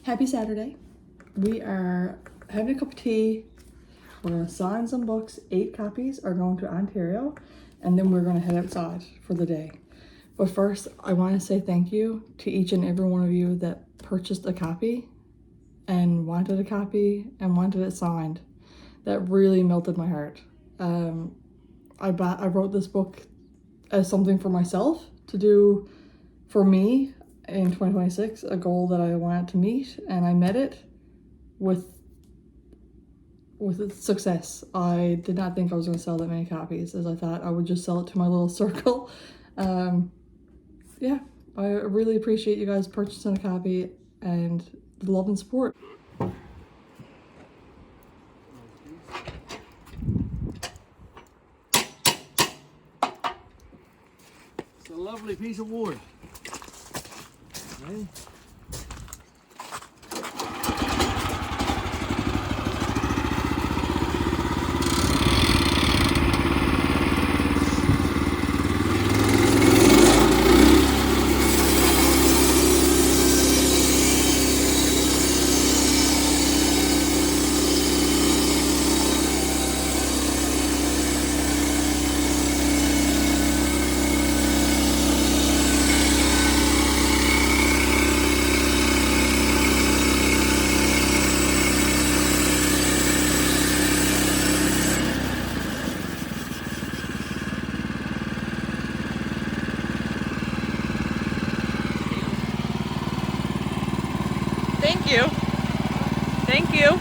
Happy Saturday. We are having a cup of tea. We're going to sign some books. 8 copies are going to Ontario, and then we're going to head outside for the day. But first, I want to say thank you to each and every one of you that purchased a copy and wanted a copy and wanted it signed. That really melted my heart. I wrote this book as something for myself to do for me in 2026, a goal that I wanted to meet, and I met it with success. I did not think I was going to sell that many copies, as I thought I would just sell it to my little circle. Yeah, I really appreciate you guys purchasing a copy and the love and support. It's a lovely piece of wood. Right? Thank you. Thank you.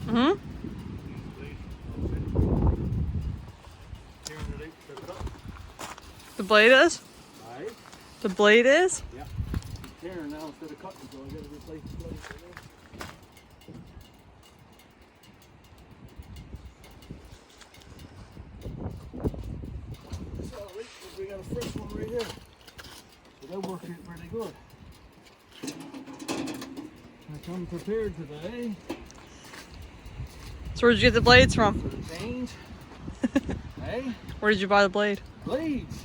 Mm-hmm. The blade is? Aye. The blade is? Yeah. Tearing now instead of cutting, so I gotta replace the blade. It's alright, because we got a fresh one right here. So that worked out pretty good. I come prepared today. So where'd you get the blades from? For the change. Hey? Where did you buy the blade? Blades.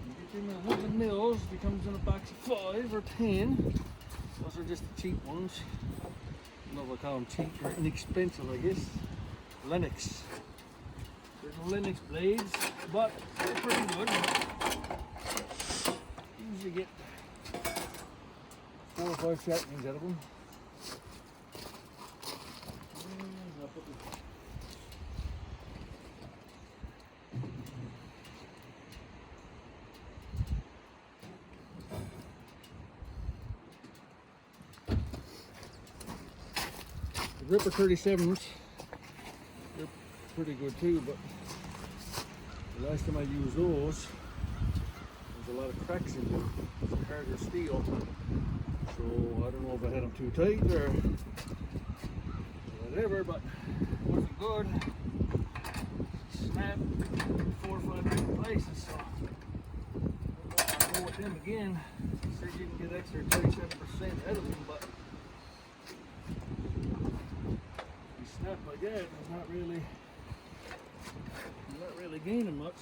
You get them at Woodland Mills, it comes in a box of 5 or 10. Those are just the cheap ones. I don't know if I call them cheap or inexpensive, I guess. Lennox. They're the Lennox blades, but they're pretty good. Usually get 4 or 5 sharpenings out of them. Ripper 37s, they're pretty good too, but the last time I used those, there's a lot of cracks in them. It's harder steel. So I don't know if I had them too tight or whatever, but it wasn't good. Snapped 4 or 5 different places, so I'll go with them again. He said you can get extra 37% out of them, but you snap like that, it's not really gaining much.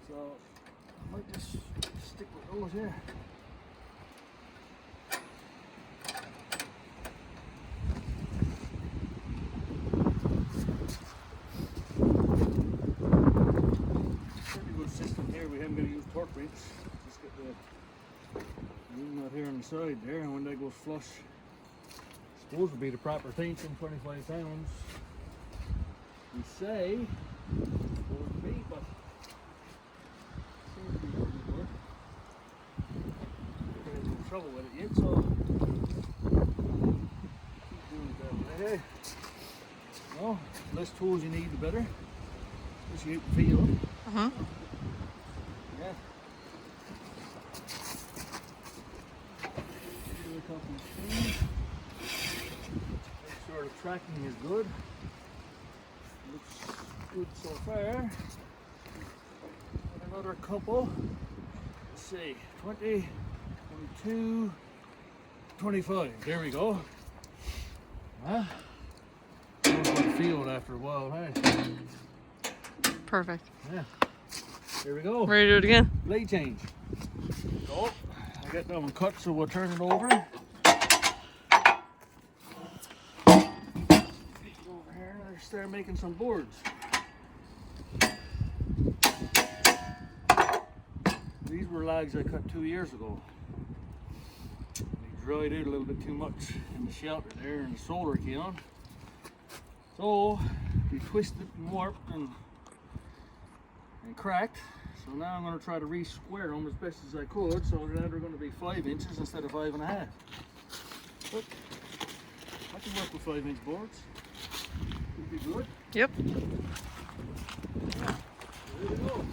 So I might just stick with those here. We haven't got to use torque wrench. Just get the nut here on the side there, and when that goes flush, supposed to be the proper tension, 25 pounds. We say supposed to be, but seems to be working good. We're having no trouble with it yet, so keep doing it that way. Well, the less tools you need, the better. Especially out in the field. Yeah. Make sure the tracking is good. Looks good so far. And another couple. Let's see, 20, 22, 25. There we go. Huh? Goes by the field after a while, hey? Perfect. Yeah. Here we go. Ready to do it again? Blade change. Oh, I got that one cut, so we'll turn it over. Over here, and start making some boards. These were lags I cut 2 years ago. They dried out a little bit too much in the shelter there, and the solar came on. So they twisted and warped and cracked. So now I'm going to try to re-square them as best as I could, so now they're going to be 5 inches instead of 5.5. But I can work with 5-inch boards. Would be good. Yep. Yeah. There we go.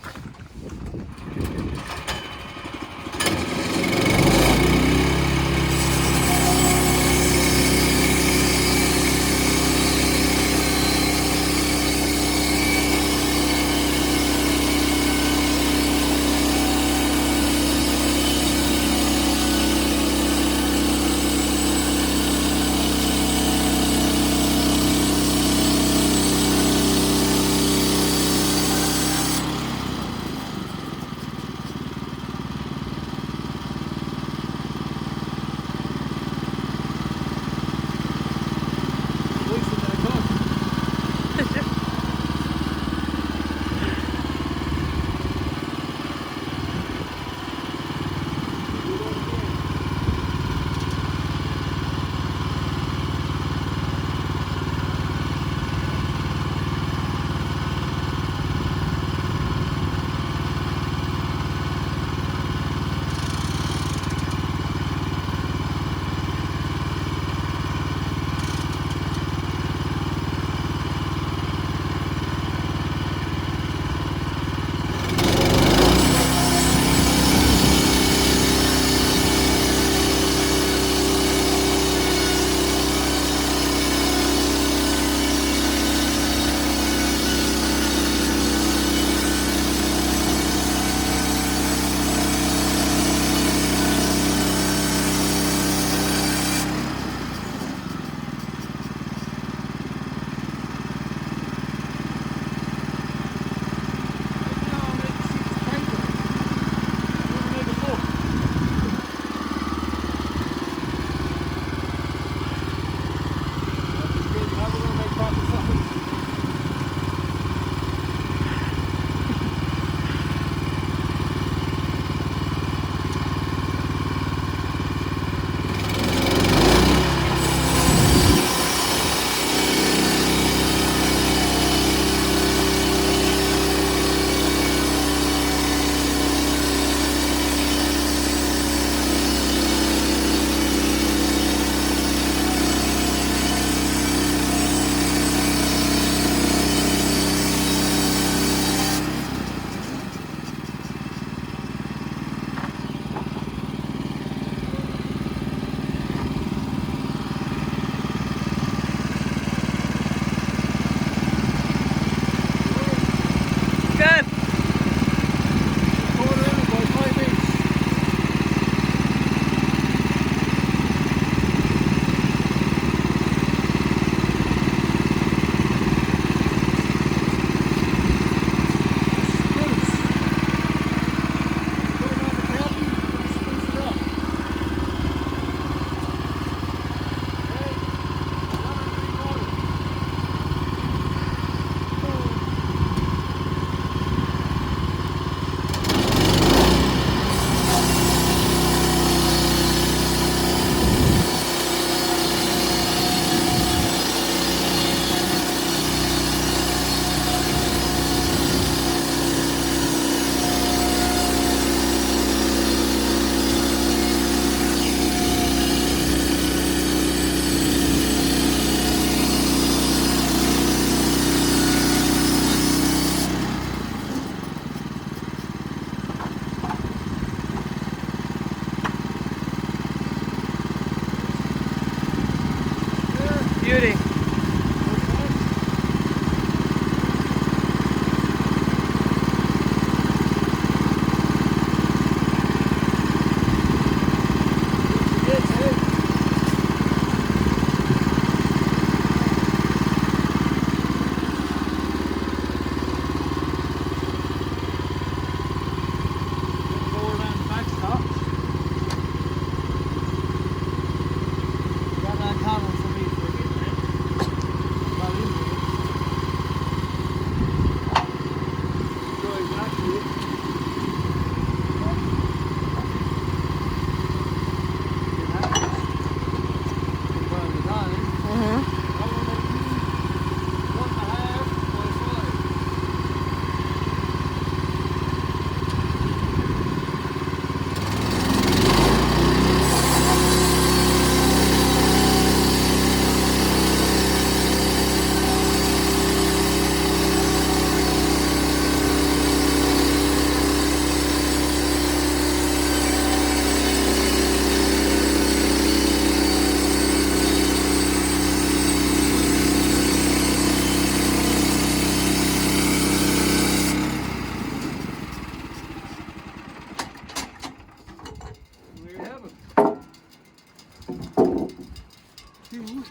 2, 1.5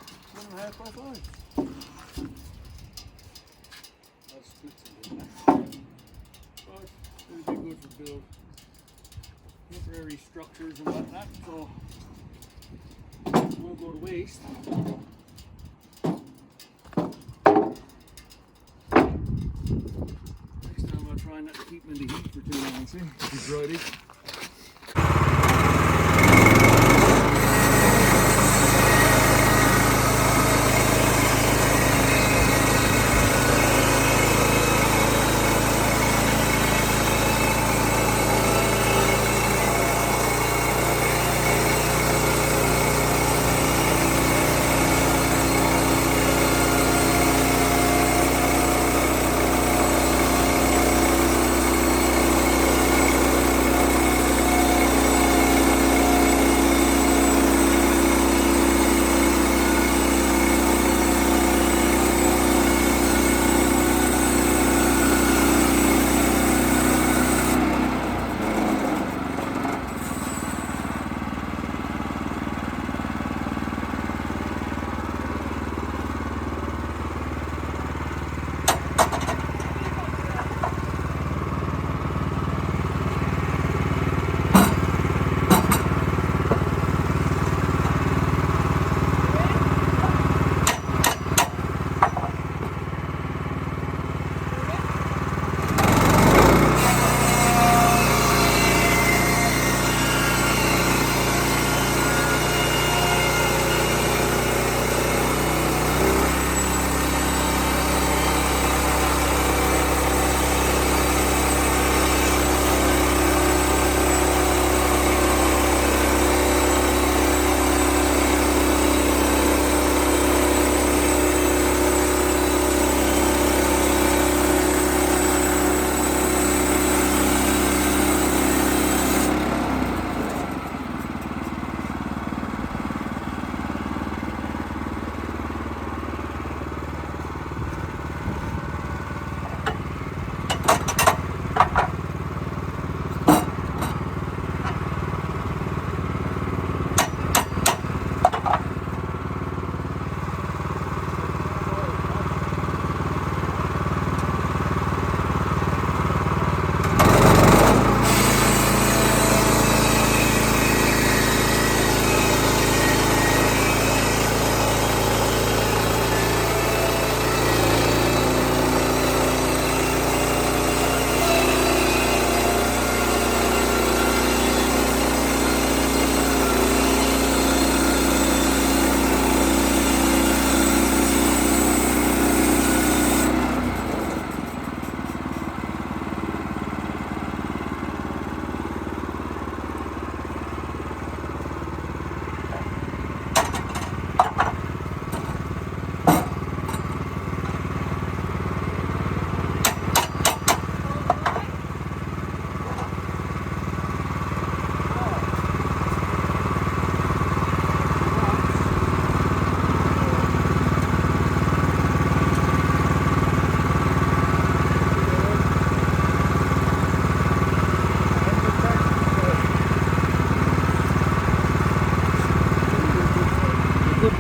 by 5. That splits it in there. But it'll be good for build temporary structures and whatnot, so it won't go to waste. Next time I'll try not to keep them in the heat for too long, see? If you dried it.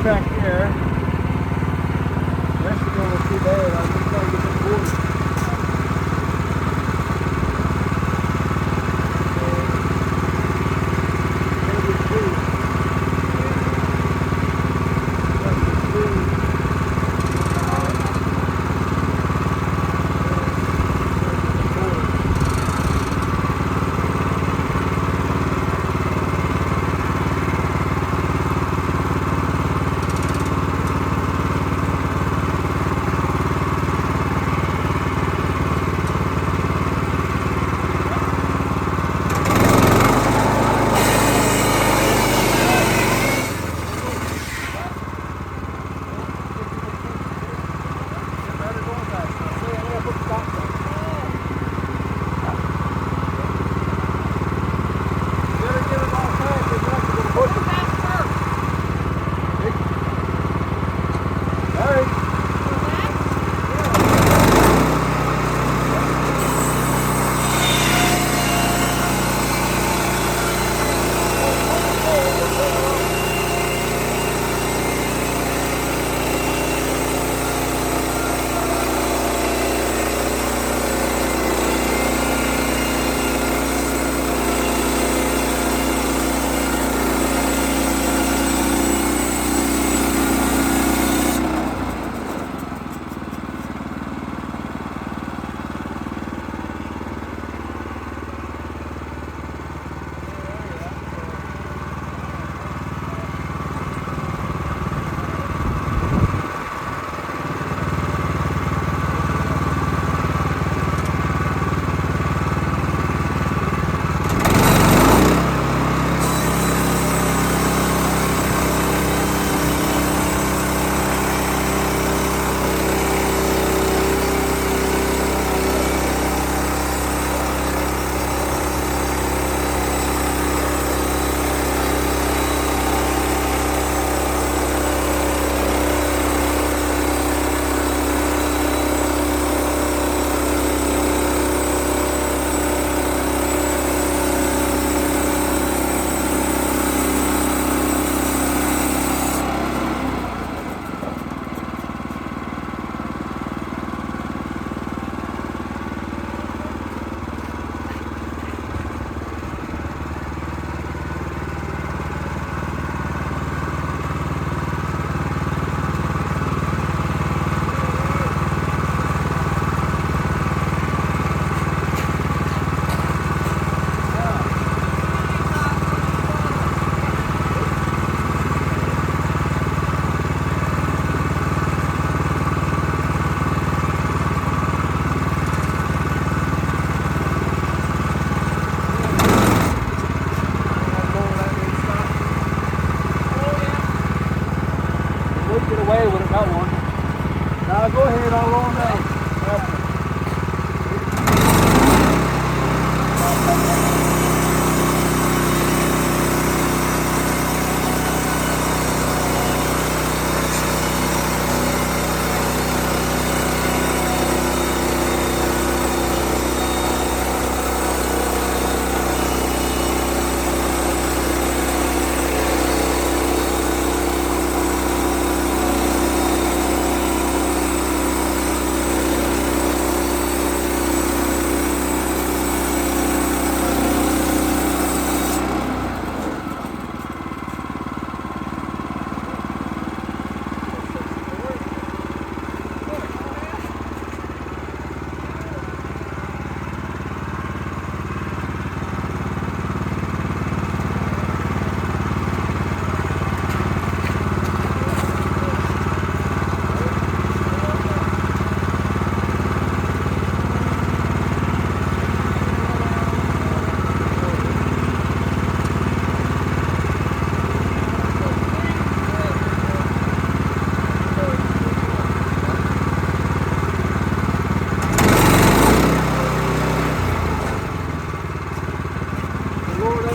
Back there. Rest of them was too bad. I was just trying to get some boards.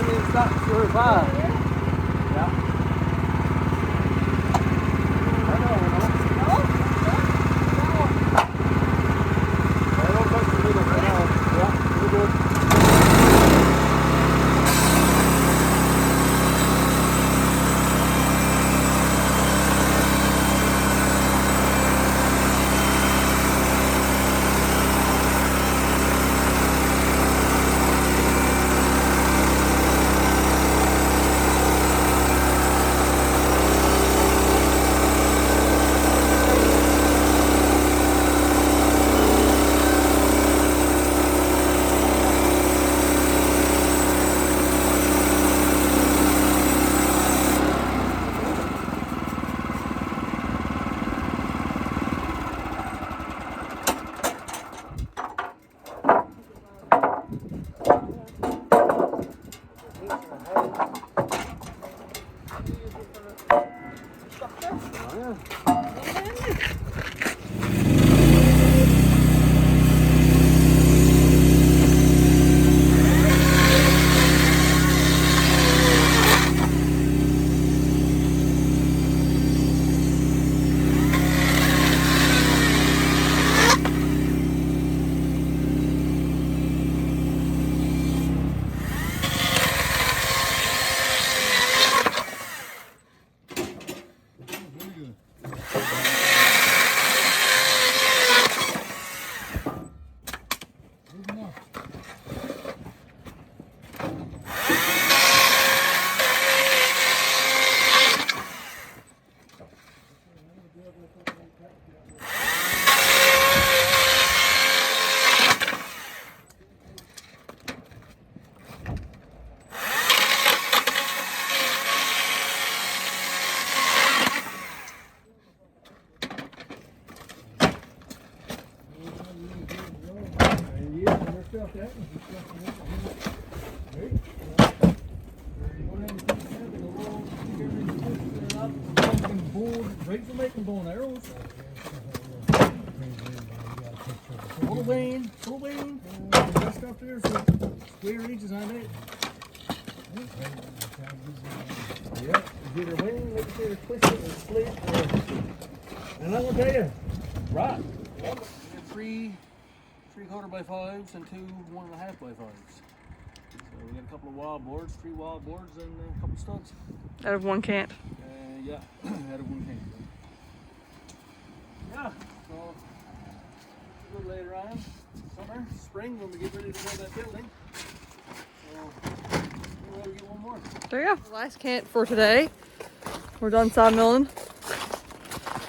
it's not sure if yeah. I know. I don't touch the middle for now. Yeah, we're good. Great for making bow and arrows. Full vein. That stuff there, so square edges on it. Yeah, get her wing, make sure it's twisted or split. And I'm gonna tell you, right. We got 3 3/4 by 5s and 2 1.5 by 5s. So we got a couple of wild boards, 3 wild boards, and a couple of studs. Out of one can't. Yeah, out of one can. Yeah, so a little later on, summer, spring, when we get ready to build that building. So we'll get one more. There you go. Last cant for today. We're done sawmilling.